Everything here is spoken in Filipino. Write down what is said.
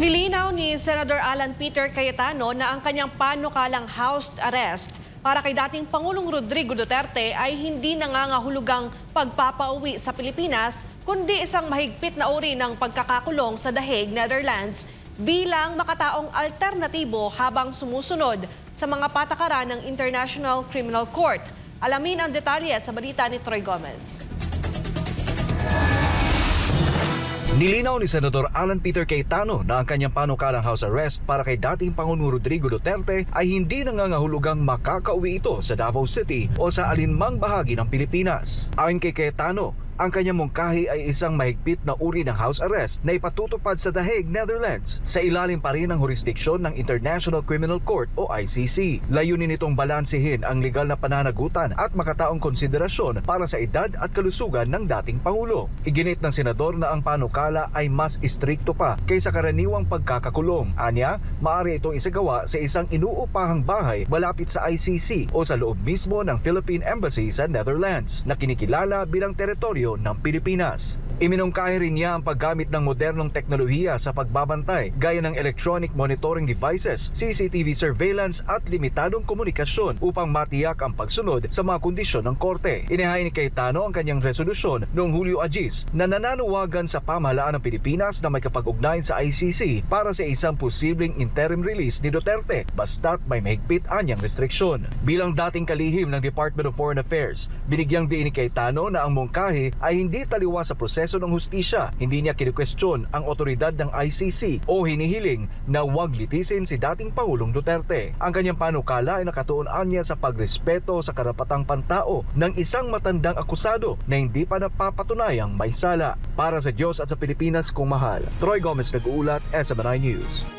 Nilinaw ni Senador Alan Peter Cayetano na ang kanyang panukalang house arrest para kay dating Pangulong Rodrigo Duterte ay hindi nangangahulugang pagpapauwi sa Pilipinas, kundi isang mahigpit na uri ng pagkakakulong sa The Hague, Netherlands bilang makataong alternatibo habang sumusunod sa mga patakaran ng International Criminal Court. Alamin ang detalye sa balita ni Troy Gomez. Nilinaw ni Senador Alan Peter Cayetano na ang kanyang panukalang house arrest para kay dating Pangulong Rodrigo Duterte ay hindi nangangahulugang makakauwi ito sa Davao City o sa alinmang bahagi ng Pilipinas. Ayon kay Cayetano, ang kanyang mungkahi ay isang mahigpit na uri ng house arrest na ipatutupad sa The Hague, Netherlands sa ilalim pa rin ng jurisdiksyon ng International Criminal Court o ICC. Layunin nitong balansehin ang legal na pananagutan at makataong konsiderasyon para sa edad at kalusugan ng dating Pangulo. Iginit ng senador na ang panukala ay mas istrikto pa kaysa karaniwang pagkakakulong. Anya, maaari itong isagawa sa isang inuupahang bahay malapit sa ICC o sa loob mismo ng Philippine Embassy sa Netherlands na kinikilala bilang teritoryo ng Pilipinas. Iminungkahi rin niya ang paggamit ng modernong teknolohiya sa pagbabantay gaya ng electronic monitoring devices, CCTV surveillance at limitadong komunikasyon upang matiyak ang pagsunod sa mga kondisyon ng korte. Inihain ni Cayetano ang kanyang resolusyon noong Hulyo Agis na nananawagan sa pamahalaan ng Pilipinas na may kapag-ugnayan sa ICC para sa isang posibleng interim release ni Duterte basta't may mahigpit anyang restriksyon. Bilang dating kalihim ng Department of Foreign Affairs, binigyang diin ni Cayetano na ang mungkahi ay hindi taliwas sa proseso ng hustisya. Hindi niya kinukwestiyon ang otoridad ng ICC o hinihiling na huwag litisin si dating Pangulong Duterte. Ang kanyang panukala ay nakatuon niya sa pagrespeto sa karapatang pantao ng isang matandang akusado na hindi pa napapatunayang may sala. Para sa Diyos at sa Pilipinas kung mahal, Troy Gomez nag-uulat, SMNI News.